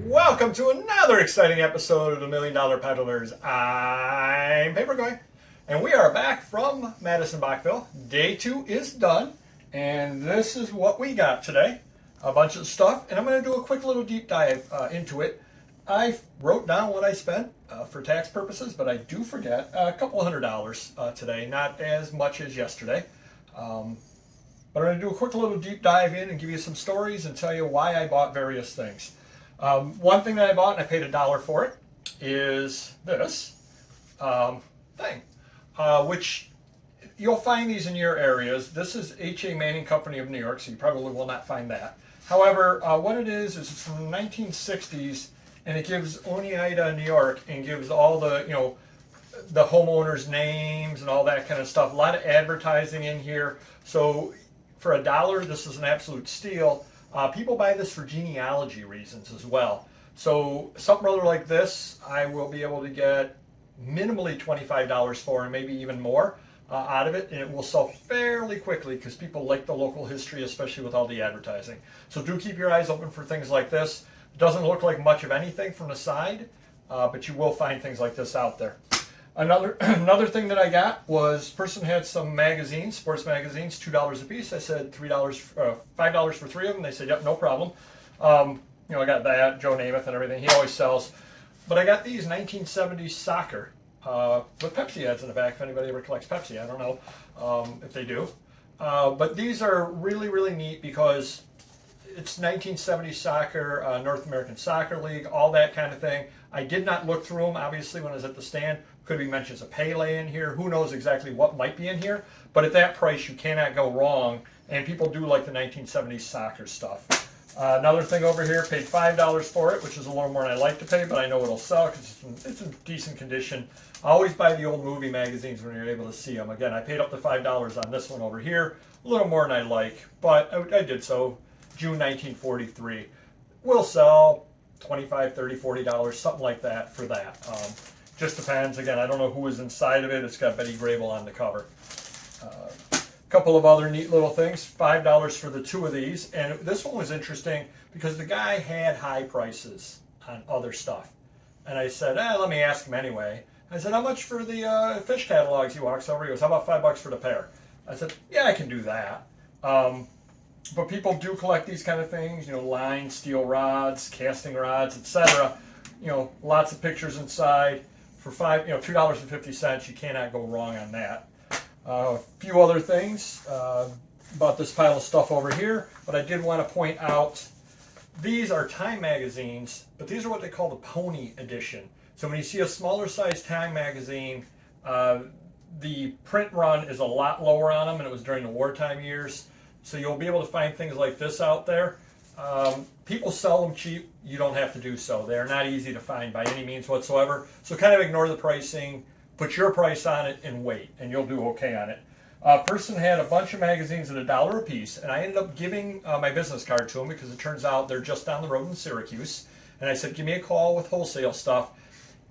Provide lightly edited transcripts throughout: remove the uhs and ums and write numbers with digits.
Welcome to another exciting episode of the $1 Million Peddlers. I'm Papergoy, and we are back from Madison Bouckville. Day 2 is done, and this is what we got today. A bunch of stuff, and I'm going to do a quick little deep dive into it. I wrote down what I spent for tax purposes, but I do forget a couple $100 today, not as much as yesterday. But I'm going to do a quick little deep dive in and give you some stories and tell you why I bought various things. One thing that I bought, and I paid $1 for it, is this thing, which you'll find these in your areas. This is H.A. Manning Company of New York, so you probably will not find that. However, what it is it's from the 1960s, and it gives Oneida, New York, and gives all the, the homeowners' names and all that kind of stuff. A lot of advertising in here. So for $1, this is an absolute steal. People buy this for genealogy reasons as well. So something rather like this, I will be able to get minimally $25 for, and maybe even more out of it, and it will sell fairly quickly because people like the local history, especially with all the advertising. So do keep your eyes open for things like this. It doesn't look like much of anything from the side, but you will find things like this out there. Another thing that I got was, person had some magazines, sports magazines, $2 a piece. I said $5 for 3 of them. They said, yep, no problem. I got that, Joe Namath and everything. He always sells. But I got these 1970s soccer with Pepsi ads in the back. If anybody ever collects Pepsi, I don't know if they do. But these are really, really neat because it's 1970s soccer, North American Soccer League, all that kind of thing. I did not look through them, obviously, when I was at the stand. Could be mentions of Pele in here. Who knows exactly what might be in here. But at that price, you cannot go wrong. And people do like the 1970s soccer stuff. Another thing over here, paid $5 for it, which is a little more than I like to pay, but I know it'll sell because it's in decent condition. I always buy the old movie magazines when you're able to see them. Again, I paid up to $5 on this one over here. A little more than I like, but I did so. June 1943. Will sell $25, $30, $40, something like that for that. Just depends. Again, I don't know who was inside of it. It's got Betty Grable on the cover. A couple of other neat little things. $5 for the 2 of these. And this one was interesting because the guy had high prices on other stuff. And I said, let me ask him anyway. I said, how much for the fish catalogs? He walks over. He goes, how about $5 for the pair? I said, yeah, I can do that. But people do collect these kind of things, line, steel rods, casting rods, etc. Lots of pictures inside. For $2.50, you cannot go wrong on that. A few other things about this pile of stuff over here, but I did want to point out these are Time magazines, but these are what they call the Pony edition. So when you see a smaller size Time magazine, the print run is a lot lower on them, and it was during the wartime years. So you'll be able to find things like this out there. People sell them cheap. You don't have to do so. They're not easy to find by any means whatsoever. So kind of ignore the pricing, put your price on it, and wait, and you'll do okay on it. A person had a bunch of magazines at $1 a piece, and I ended up giving my business card to them because it turns out they're just down the road in Syracuse. And I said, give me a call with wholesale stuff.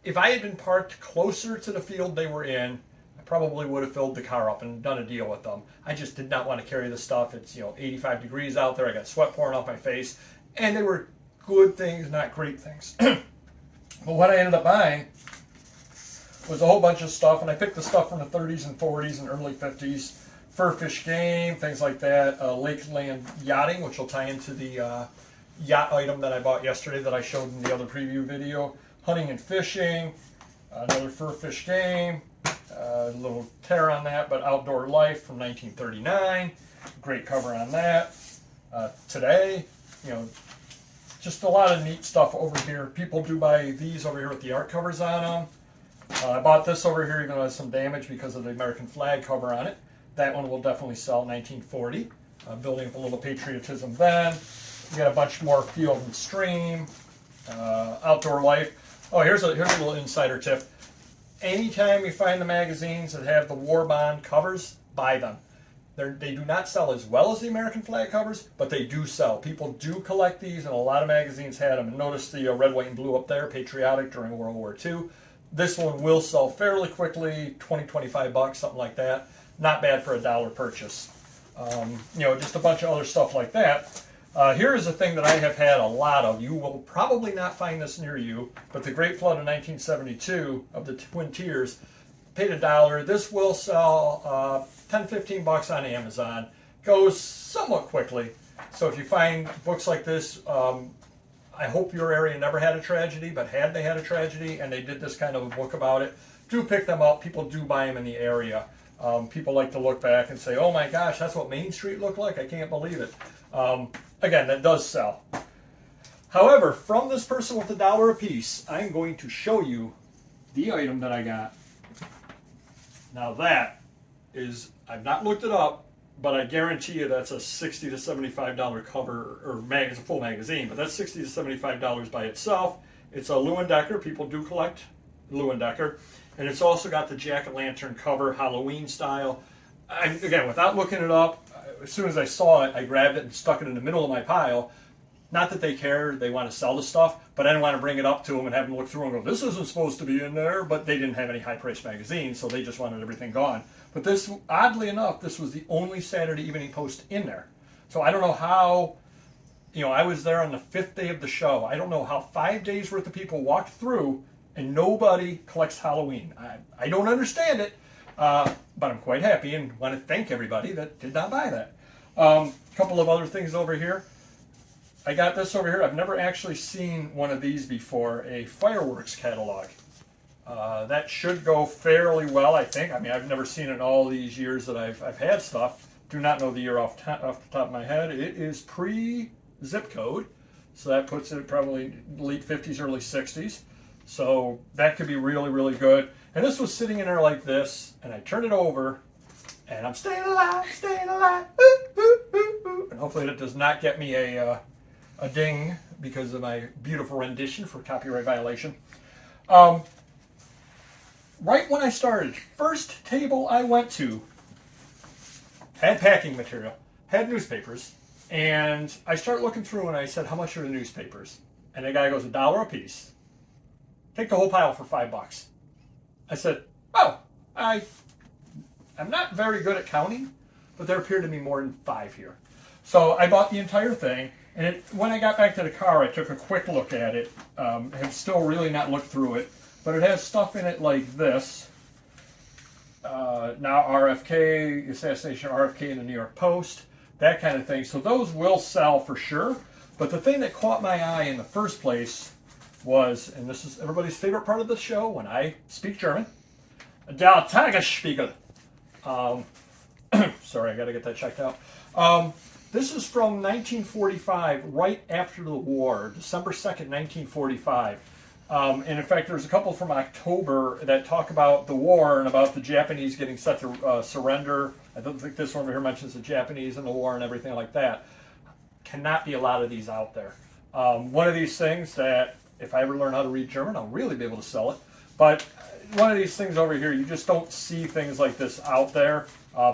If I had been parked closer to the field they were in, probably would have filled the car up and done a deal with them. I just did not want to carry this stuff. It's 85 degrees out there. I got sweat pouring off my face, and they were good things, not great things. But what I ended up buying was a whole bunch of stuff, and I picked the stuff from the 30s and 40s and early 50s. Fur fish game, things like that. Lakeland yachting, which will tie into the yacht item that I bought yesterday that I showed in the other preview video. Hunting and fishing. Another fur fish game. A little tear on that, but Outdoor Life from 1939. Great cover on that. Today, just a lot of neat stuff over here. People do buy these over here with the art covers on them. I bought this over here even though it has some damage because of the American flag cover on it. That one will definitely sell 1940. Building up a little patriotism then. We got a bunch more Field and Stream. Outdoor Life. Oh, here's a little insider tip. Anytime you find the magazines that have the war bond covers, buy them. They do not sell as well as the American flag covers, but they do sell. People do collect these, and a lot of magazines had them. And notice the red, white, and blue up there, patriotic during World War II. This one will sell fairly quickly, $20, $25, something like that. Not bad for $1 purchase. Just a bunch of other stuff like that. Here is a thing that I have had a lot of. You will probably not find this near you, but the Great Flood of 1972 of the Twin Tiers, paid $1. This will sell $10-15 on Amazon. Goes somewhat quickly. So if you find books like this, I hope your area never had a tragedy, but had they had a tragedy and they did this kind of a book about it, do pick them up. People do buy them in the area. People like to look back and say, oh my gosh, that's what Main Street looked like? I can't believe it. Again, that does sell. However, from this person with $1 a piece, I'm going to show you the item that I got. Now that is, I've not looked it up, but I guarantee you that's a $60 to $75 cover, or it's a full magazine, but that's $60 to $75 by itself. It's a Lewin Decker. People do collect Lewin Decker. And it's also got the jack-o'-lantern cover, Halloween style. Again, without looking it up, as soon as I saw it, I grabbed it and stuck it in the middle of my pile. Not that they care, they want to sell the stuff, but I didn't want to bring it up to them and have them look through and go, this isn't supposed to be in there, but they didn't have any high-priced magazines, so they just wanted everything gone. But this, oddly enough, this was the only Saturday Evening Post in there. So I don't know how, I was there on the 5th day of the show. I don't know how 5 days worth of people walked through and nobody collects Halloween. I don't understand it, but I'm quite happy and want to thank everybody that did not buy that. A couple of other things over here. I got this over here. I've never actually seen one of these before, a fireworks catalog. That should go fairly well, I think. I mean, I've never seen it in all these years that I've had stuff. Do not know the year off the top of my head. It is pre-zip code, so that puts it probably late 50s, early 60s. So that could be really, really good. And this was sitting in there like this, and I turned it over, and I'm staying alive, ooh, ooh, ooh, ooh. And hopefully that does not get me a ding because of my beautiful rendition for copyright violation. Right when I started, first table I went to had packing material, had newspapers, and I start looking through and I said, how much are the newspapers? And the guy goes, $1 a piece. Take the whole pile for $5. I said, oh, I'm not very good at counting, but there appeared to be more than 5 here. So I bought the entire thing, and when I got back to the car, I took a quick look at it. Have still really not looked through it, but it has stuff in it like this. Now RFK, assassination RFK in the New York Post, that kind of thing. So those will sell for sure. But the thing that caught my eye in the first place was, and this is everybody's favorite part of the show when I speak German, Der Tagesspiegel. Sorry, I got to get that checked out. This is from 1945, right after the war, December 2nd, 1945. And in fact, there's a couple from October that talk about the war and about the Japanese getting set to surrender. I don't think this one over here mentions the Japanese and the war and everything like that. Cannot be a lot of these out there. One of these things that, if I ever learn how to read German, I'll really be able to sell it. But one of these things over here, you just don't see things like this out there.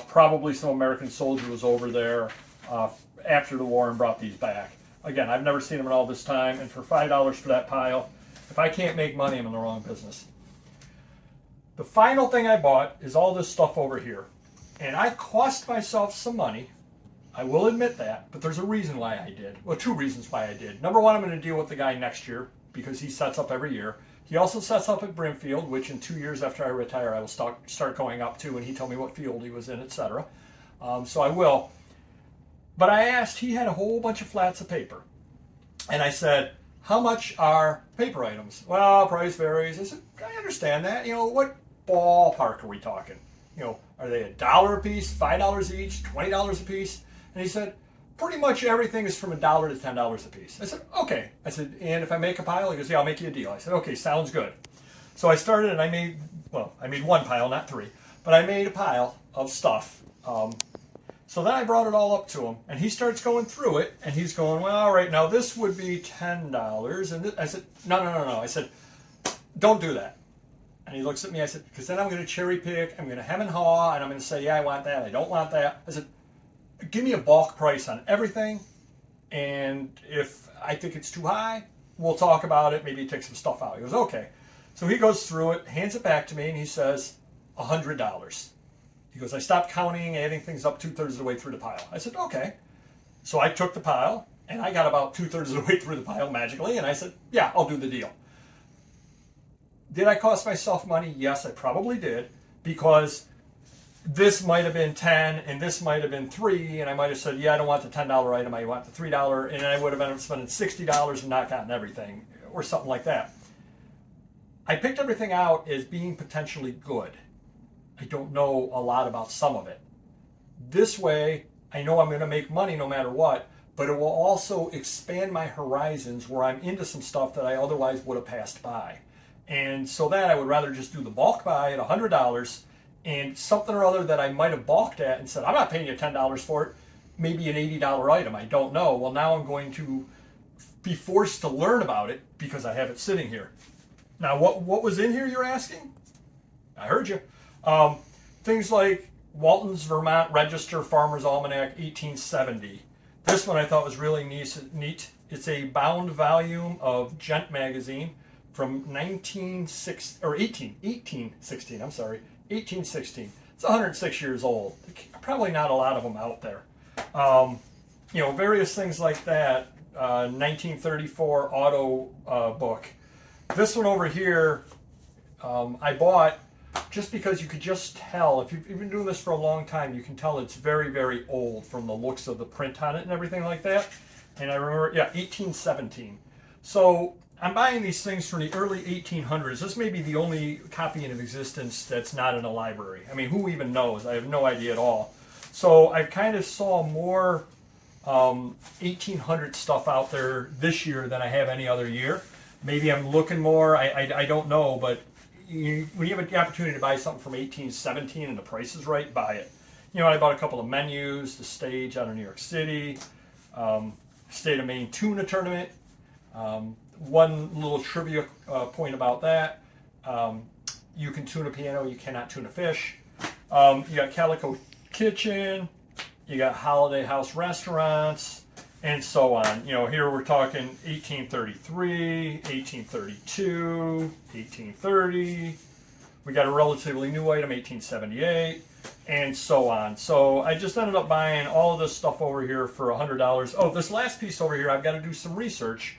Probably some American soldier was over there after the war and brought these back. Again, I've never seen them in all this time, and for $5 for that pile, if I can't make money, I'm in the wrong business. The final thing I bought is all this stuff over here. And I cost myself some money. I will admit that, but there's a reason why I did. Well, 2 reasons why I did. Number one, I'm going to deal with the guy next year because he sets up every year. He also sets up at Brimfield, which in 2 years after I retire, I will start going up to, and he told me what field he was in, etc. So I will. But I asked, he had a whole bunch of flats of paper. And I said, how much are paper items? Well, price varies. I said, I understand that. What ballpark are we talking? Are they $1 a piece, $5 each, $20 a piece? And he said, pretty much everything is from $1 to $10 a piece. I said, okay. I said, and if I make a pile? He goes, yeah, I'll make you a deal. I said, okay, sounds good. So I started and I made 1 pile, not 3, but I made a pile of stuff. So then I brought it all up to him, and he starts going through it, and he's going, well, all right, now this would be $10. And I said, no. I said, don't do that. And he looks at me, I said, because then I'm going to cherry pick, I'm going to hem and haw, and I'm going to say, yeah, I want that, I don't want that. I said, give me a bulk price on everything, and if I think it's too high, we'll talk about it, maybe take some stuff out. He goes, okay. So he goes through it, hands it back to me, and he says, $100. He goes, I stopped counting, adding things up 2/3 of the way through the pile. I said, okay. So I took the pile, And I got about 2/3 of the way through the pile magically, and I said, yeah, I'll do the deal. Did I cost myself money? Yes, I probably did, because this might have been 10 and this might have been 3, and I might have said, yeah, I don't want the $10 item, I want the $3, and I would have ended up spending $60 and not gotten everything, or something like that. I picked everything out as being potentially good. I don't know a lot about some of it. This way, I know I'm going to make money no matter what, but it will also expand my horizons where I'm into some stuff that I otherwise would have passed by. And so that I would rather just do the bulk buy at $100 and something or other that I might have balked at and said, I'm not paying you $10 for it, maybe an $80 item, I don't know. Well, now I'm going to be forced to learn about it because I have it sitting here. Now, what was in here, you're asking? I heard you. Things like Walton's Vermont Register Farmer's Almanac 1870. This one I thought was really neat. It's a bound volume of Gent magazine from 1816. I'm sorry, 1816. It's 106 years old. Probably not a lot of them out there. Various things like that. 1934 auto book. This one over here, I bought just because you could just tell, if you've been doing this for a long time, you can tell it's very, very old from the looks of the print on it and everything like that. And I remember, 1817. So I'm buying these things from the early 1800s. This may be the only copy in existence that's not in a library. I mean, who even knows? I have no idea at all. So I kind of saw more 1800 stuff out there this year than I have any other year. Maybe I'm looking more, I don't know, but when you have the opportunity to buy something from 1817 and the price is right, buy it. I bought a couple of menus, the stage out of New York City, State of Maine tuna tournament. One little trivia point about that, you can tune a piano, you cannot tune a fish. You got Calico Kitchen, you got Holiday House Restaurants, and so on. Here we're talking 1833, 1832, 1830. We got a relatively new item, 1878, and so on. So I just ended up buying all of this stuff over here for $100. Oh, this last piece over here, I've got to do some research.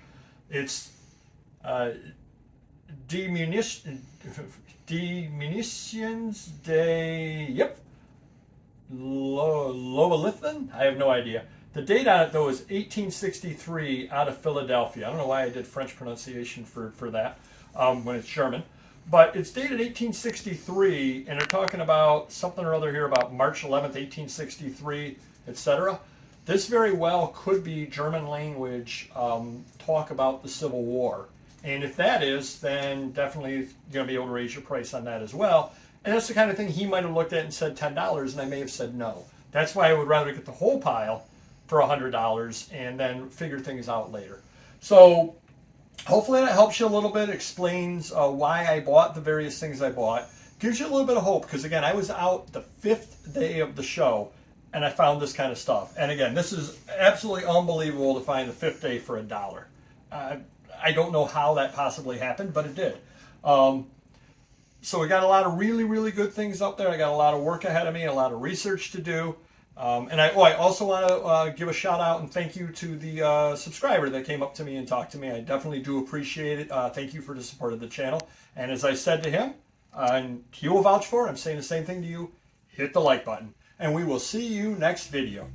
It's Diminutions de, Lovelithan? I have no idea. The date on it, though, is 1863 out of Philadelphia. I don't know why I did French pronunciation for that when it's German. But it's dated 1863, and they're talking about something or other here about March 11th, 1863, etc. This very well could be German language talk about the Civil War. And if that is, then definitely you're going to be able to raise your price on that as well. And that's the kind of thing he might have looked at and said $10, and I may have said no. That's why I would rather get the whole pile for $100 and then figure things out later. So hopefully that helps you a little bit, explains why I bought the various things I bought, gives you a little bit of hope, because again, I was out the 5th day of the show and I found this kind of stuff. And again, this is absolutely unbelievable to find the 5th day for $1. I don't know how that possibly happened, but it did. So we got a lot of really, really good things up there. I got a lot of work ahead of me, a lot of research to do. And I also want to give a shout out and thank you to the subscriber that came up to me and talked to me. I definitely do appreciate it. Thank you for the support of the channel. And as I said to him, and he will vouch for it, I'm saying the same thing to you, hit the like button. And we will see you next video.